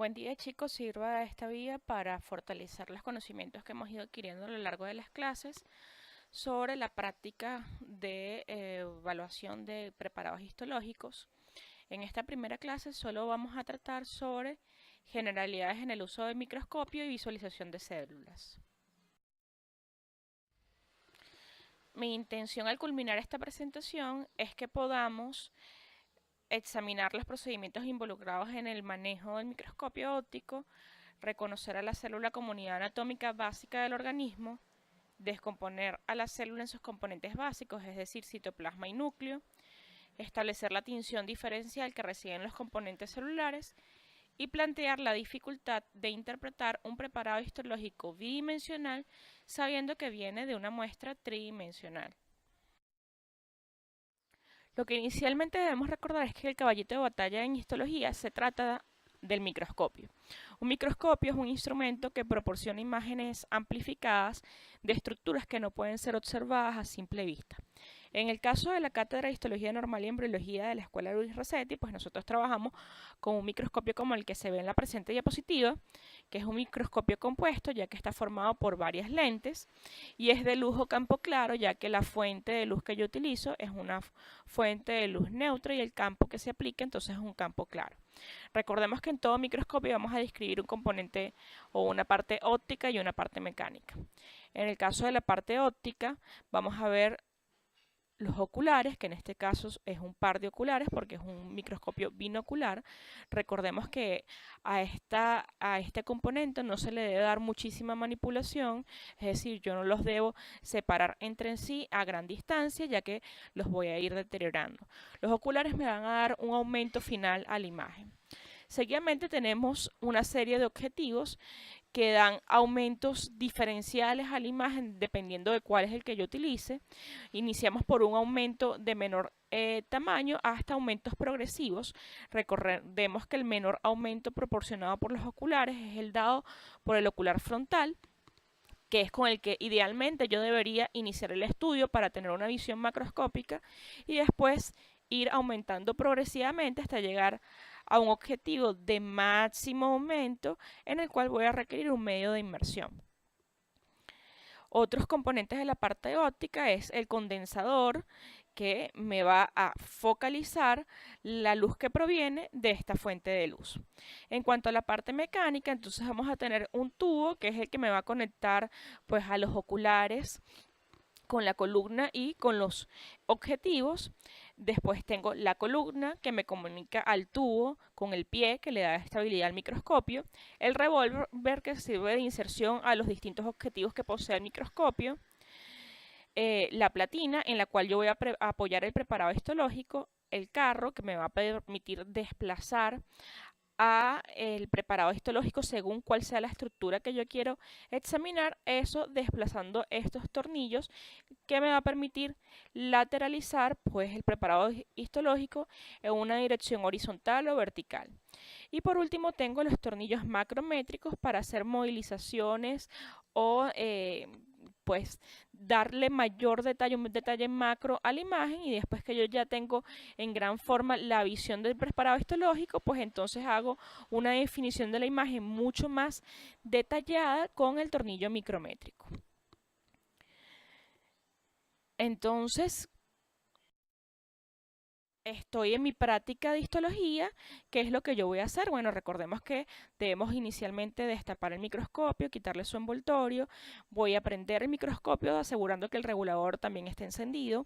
Buen día, chicos. Sirva esta vía para fortalecer los conocimientos que hemos ido adquiriendo a lo largo de las clases sobre la práctica de evaluación de preparados histológicos. En esta primera clase solo vamos a tratar sobre generalidades en el uso del microscopio y visualización de células. Mi intención al culminar esta presentación es que podamos examinar los procedimientos involucrados en el manejo del microscopio óptico, reconocer a la célula como unidad anatómica básica del organismo, descomponer a la célula en sus componentes básicos, es decir, citoplasma y núcleo, establecer la tinción diferencial que reciben los componentes celulares y plantear la dificultad de interpretar un preparado histológico bidimensional sabiendo que viene de una muestra tridimensional. Lo que inicialmente debemos recordar es que el caballito de batalla en histología se trata del microscopio. Un microscopio es un instrumento que proporciona imágenes amplificadas de estructuras que no pueden ser observadas a simple vista. En el caso de la Cátedra de Histología Normal y Embriología de la Escuela Luis Rossetti, pues nosotros trabajamos con un microscopio como el que se ve en la presente diapositiva, que es un microscopio compuesto, ya que está formado por varias lentes, y es de luz o campo claro, ya que la fuente de luz que yo utilizo es una fuente de luz neutra y el campo que se aplica entonces es un campo claro. Recordemos que en todo microscopio vamos a describir un componente o una parte óptica y una parte mecánica. En el caso de la parte óptica, vamos a ver los oculares, que en este caso es un par de oculares porque es un microscopio binocular. Recordemos que a este componente no se le debe dar muchísima manipulación, es decir, yo no los debo separar entre sí a gran distancia, ya que los voy a ir deteriorando. Los oculares me van a dar un aumento final a la imagen. Seguidamente tenemos una serie de objetivos que dan aumentos diferenciales a la imagen dependiendo de cuál es el que yo utilice. Iniciamos por un aumento de menor tamaño hasta aumentos progresivos. Recordemos que el menor aumento proporcionado por los oculares es el dado por el ocular frontal, que es con el que idealmente yo debería iniciar el estudio para tener una visión macroscópica y después ir aumentando progresivamente hasta llegar a un objetivo de máximo aumento en el cual voy a requerir un medio de inmersión. Otros componentes de la parte óptica es el condensador, que me va a focalizar la luz que proviene de esta fuente de luz. En cuanto a la parte mecánica, entonces vamos a tener un tubo que es el que me va a conectar pues a los oculares con la columna y con los objetivos. Después tengo la columna que me comunica al tubo con el pie que le da estabilidad al microscopio, el revólver que sirve de inserción a los distintos objetivos que posee el microscopio, la platina en la cual yo voy a apoyar el preparado histológico, el carro que me va a permitir desplazar a el preparado histológico según cuál sea la estructura que yo quiero examinar, eso desplazando estos tornillos que me va a permitir lateralizar pues el preparado histológico en una dirección horizontal o vertical. Y por último tengo los tornillos macrométricos para hacer movilizaciones o pues darle mayor detalle, un detalle macro a la imagen, y después que yo ya tengo en gran forma la visión del preparado histológico, pues entonces hago una definición de la imagen mucho más detallada con el tornillo micrométrico. Entonces, estoy en mi práctica de histología. ¿Qué es lo que yo voy a hacer? Bueno, recordemos que debemos inicialmente destapar el microscopio, quitarle su envoltorio. Voy a prender el microscopio asegurando que el regulador también esté encendido.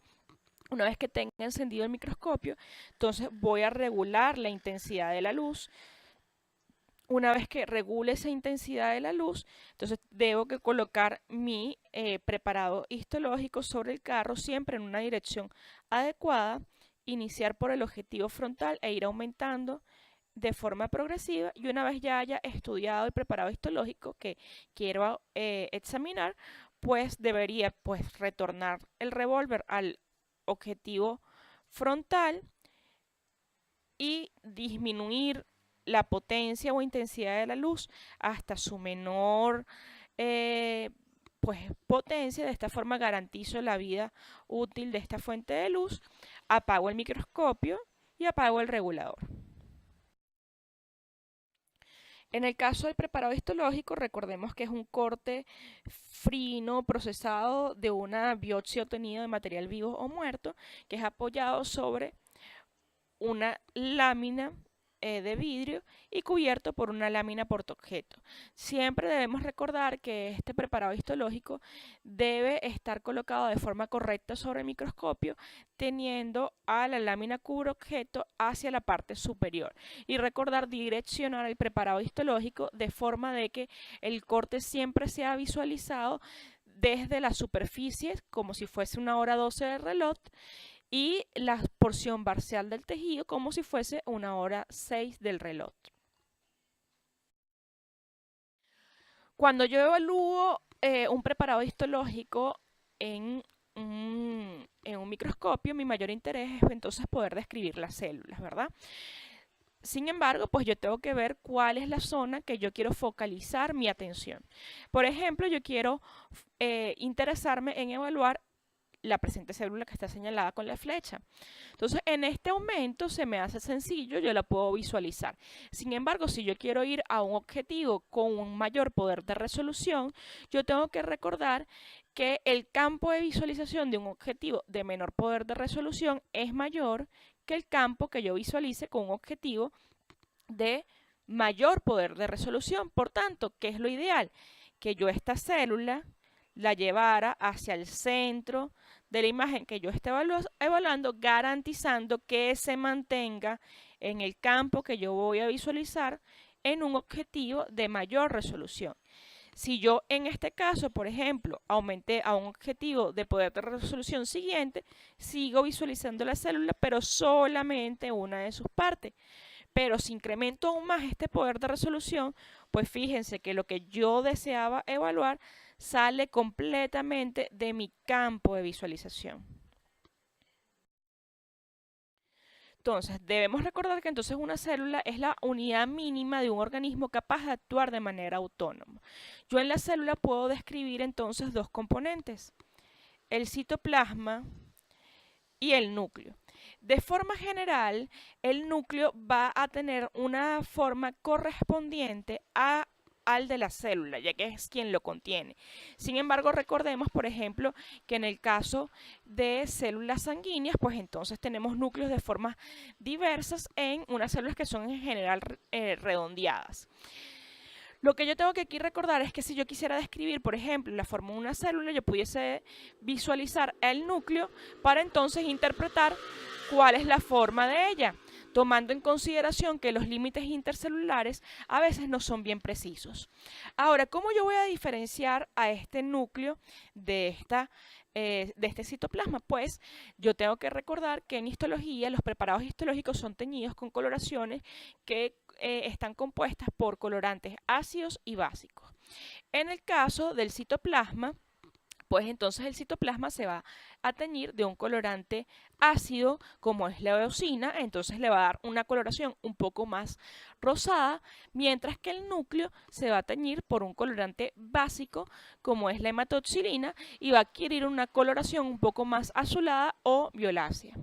Una vez que tenga encendido el microscopio, entonces voy a regular la intensidad de la luz. Una vez que regule esa intensidad de la luz, entonces debo que colocar mi preparado histológico sobre el carro siempre en una dirección adecuada, iniciar por el objetivo frontal e ir aumentando de forma progresiva, y una vez ya haya estudiado el preparado histológico que quiero examinar, pues debería pues retornar el revólver al objetivo frontal y disminuir la potencia o intensidad de la luz hasta su menor pues potencia. De esta forma garantizo la vida útil de esta fuente de luz, apago el microscopio y apago el regulador. En el caso del preparado histológico, recordemos que es un corte fino procesado de una biopsia obtenida de material vivo o muerto, que es apoyado sobre una lámina de vidrio y cubierto por una lámina portaobjeto. Siempre debemos recordar que este preparado histológico debe estar colocado de forma correcta sobre el microscopio, teniendo a la lámina cubreobjeto hacia la parte superior. Y recordar direccionar el preparado histológico de forma de que el corte siempre sea visualizado desde la superficie, como si fuese una hora 12 del reloj, y la porción parcial del tejido como si fuese una hora 6 del reloj. Cuando yo evalúo un preparado histológico en un microscopio, mi mayor interés es entonces poder describir las células, ¿verdad? Sin embargo, pues yo tengo que ver cuál es la zona que yo quiero focalizar mi atención. Por ejemplo, yo quiero interesarme en evaluar la presente célula que está señalada con la flecha. Entonces, en este aumento se me hace sencillo, yo la puedo visualizar. Sin embargo, si yo quiero ir a un objetivo con un mayor poder de resolución, yo tengo que recordar que el campo de visualización de un objetivo de menor poder de resolución es mayor que el campo que yo visualice con un objetivo de mayor poder de resolución. Por tanto, ¿qué es lo ideal? Que yo esta célula la llevara hacia el centro de la imagen que yo esté evaluando, garantizando que se mantenga en el campo que yo voy a visualizar en un objetivo de mayor resolución. Si yo en este caso, por ejemplo, aumenté a un objetivo de poder de resolución siguiente, sigo visualizando la célula, pero solamente una de sus partes. Pero si incremento aún más este poder de resolución, pues fíjense que lo que yo deseaba evaluar sale completamente de mi campo de visualización. Entonces, debemos recordar que entonces una célula es la unidad mínima de un organismo capaz de actuar de manera autónoma. Yo en la célula puedo describir entonces dos componentes, el citoplasma y el núcleo. De forma general, el núcleo va a tener una forma correspondiente al de la célula, ya que es quien lo contiene. Sin embargo, recordemos, por ejemplo, que en el caso de células sanguíneas, pues entonces tenemos núcleos de formas diversas en unas células que son en general redondeadas. Lo que yo tengo que aquí recordar es que si yo quisiera describir, por ejemplo, la forma de una célula, yo pudiese visualizar el núcleo para entonces interpretar cuál es la forma de ella, tomando en consideración que los límites intercelulares a veces no son bien precisos. Ahora, ¿cómo yo voy a diferenciar a este núcleo de este citoplasma? Pues yo tengo que recordar que en histología los preparados histológicos son teñidos con coloraciones que están compuestas por colorantes ácidos y básicos. En el caso del citoplasma, pues entonces el citoplasma se va a teñir de un colorante ácido como es la eosina, entonces le va a dar una coloración un poco más rosada, mientras que el núcleo se va a teñir por un colorante básico como es la hematoxilina y va a adquirir una coloración un poco más azulada o violácea.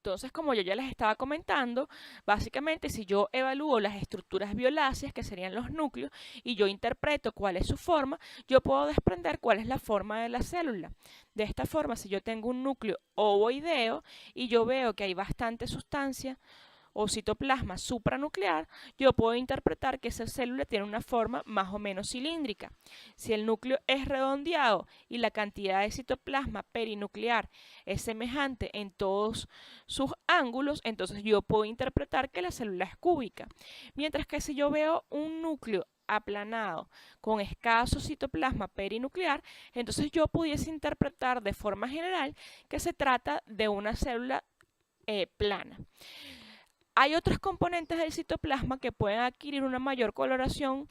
Entonces, como yo ya les estaba comentando, básicamente si yo evalúo las estructuras violáceas, que serían los núcleos, y yo interpreto cuál es su forma, yo puedo desprender cuál es la forma de la célula. De esta forma, si yo tengo un núcleo ovoideo y yo veo que hay bastante sustancia o citoplasma supranuclear, yo puedo interpretar que esa célula tiene una forma más o menos cilíndrica. Si el núcleo es redondeado y la cantidad de citoplasma perinuclear es semejante en todos sus ángulos, entonces yo puedo interpretar que la célula es cúbica. Mientras que si yo veo un núcleo aplanado con escaso citoplasma perinuclear, entonces yo pudiese interpretar de forma general que se trata de una célula plana. Hay otros componentes del citoplasma que pueden adquirir una mayor coloración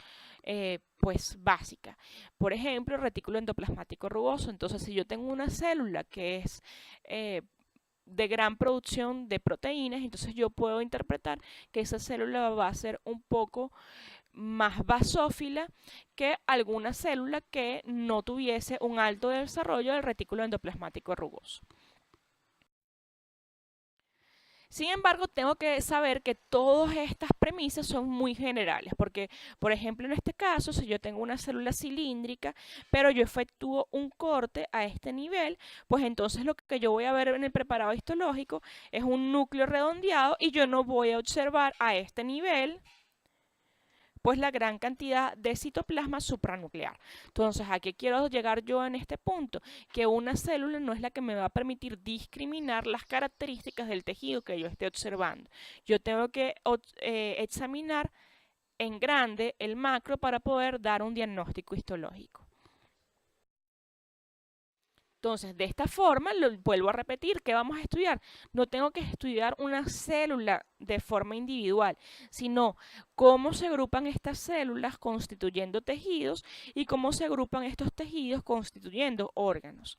pues básica. Por ejemplo, el retículo endoplasmático rugoso. Entonces, si yo tengo una célula que es de gran producción de proteínas, entonces yo puedo interpretar que esa célula va a ser un poco más basófila que alguna célula que no tuviese un alto desarrollo del retículo endoplasmático rugoso. Sin embargo, tengo que saber que todas estas premisas son muy generales, porque, por ejemplo, en este caso, si yo tengo una célula cilíndrica, pero yo efectúo un corte a este nivel, pues entonces lo que yo voy a ver en el preparado histológico es un núcleo redondeado y yo no voy a observar a este nivel pues la gran cantidad de citoplasma supranuclear. Entonces, ¿a qué quiero llegar yo en este punto? Que una célula no es la que me va a permitir discriminar las características del tejido que yo esté observando. Yo tengo que examinar en grande el macro para poder dar un diagnóstico histológico. Entonces, de esta forma, lo vuelvo a repetir, ¿qué vamos a estudiar? No tengo que estudiar una célula de forma individual, sino cómo se agrupan estas células constituyendo tejidos y cómo se agrupan estos tejidos constituyendo órganos.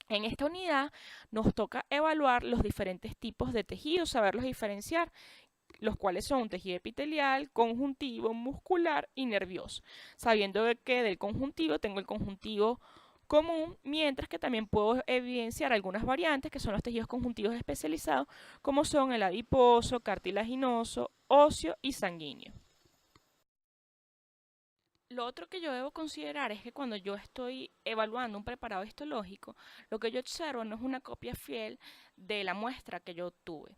En esta unidad nos toca evaluar los diferentes tipos de tejidos, saberlos diferenciar, los cuales son tejido epitelial, conjuntivo, muscular y nervioso, sabiendo que del conjuntivo tengo el conjuntivo común, mientras que también puedo evidenciar algunas variantes que son los tejidos conjuntivos especializados, como son el adiposo, cartilaginoso, óseo y sanguíneo. Lo otro que yo debo considerar es que cuando yo estoy evaluando un preparado histológico, lo que yo observo no es una copia fiel de la muestra que yo obtuve,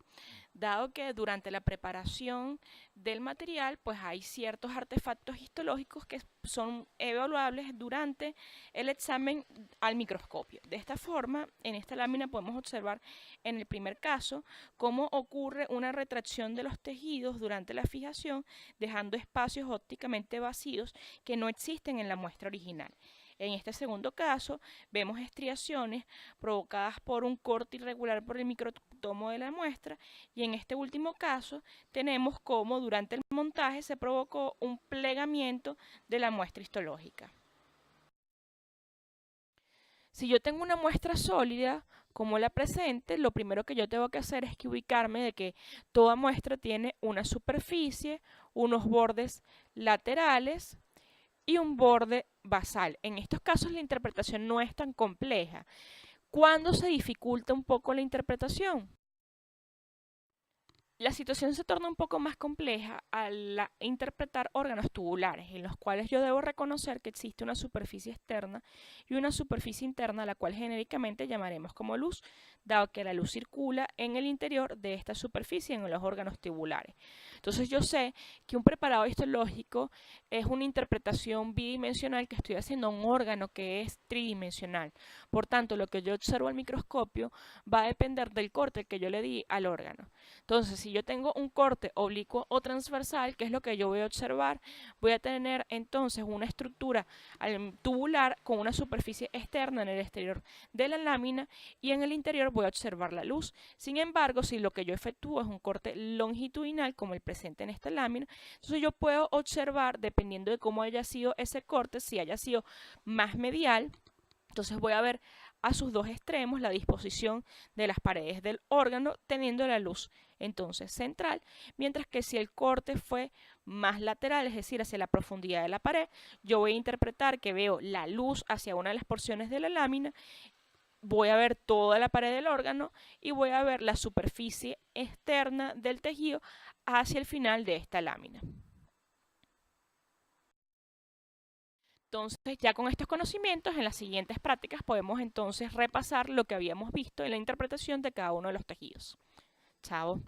dado que durante la preparación del material pues hay ciertos artefactos histológicos que son evaluables durante el examen al microscopio. De esta forma, en esta lámina podemos observar en el primer caso cómo ocurre una retracción de los tejidos durante la fijación, dejando espacios ópticamente vacíos que no existen en la muestra original. En este segundo caso, vemos estriaciones provocadas por un corte irregular por el microtomo de la muestra, y en este último caso tenemos cómo durante el montaje se provocó un plegamiento de la muestra histológica. Si yo tengo una muestra sólida como la presente, lo primero que yo tengo que hacer es que ubicarme de que toda muestra tiene una superficie, unos bordes laterales y un borde basal. En estos casos la interpretación no es tan compleja. ¿Cuándo se dificulta un poco la interpretación? La situación se torna un poco más compleja al interpretar órganos tubulares, en los cuales yo debo reconocer que existe una superficie externa y una superficie interna, la cual genéricamente llamaremos como luz, dado que la luz circula en el interior de esta superficie en los órganos tubulares. Entonces yo sé que un preparado histológico es una interpretación bidimensional que estoy haciendo a un órgano que es tridimensional. Por tanto, lo que yo observo al microscopio va a depender del corte que yo le di al órgano. Entonces, si yo tengo un corte oblicuo o transversal, ¿qué es lo que yo voy a observar? Voy a tener entonces una estructura tubular con una superficie externa en el exterior de la lámina y en el interior voy a observar la luz. Sin embargo, si lo que yo efectúo es un corte longitudinal como el presente en esta lámina, entonces yo puedo observar, dependiendo de cómo haya sido ese corte, si haya sido más medial, entonces voy a ver a sus dos extremos la disposición de las paredes del órgano teniendo la luz entonces central, mientras que si el corte fue más lateral, es decir, hacia la profundidad de la pared, yo voy a interpretar que veo la luz hacia una de las porciones de la lámina, voy a ver toda la pared del órgano y voy a ver la superficie externa del tejido hacia el final de esta lámina. Entonces, ya con estos conocimientos, en las siguientes prácticas podemos entonces repasar lo que habíamos visto en la interpretación de cada uno de los tejidos. Chao.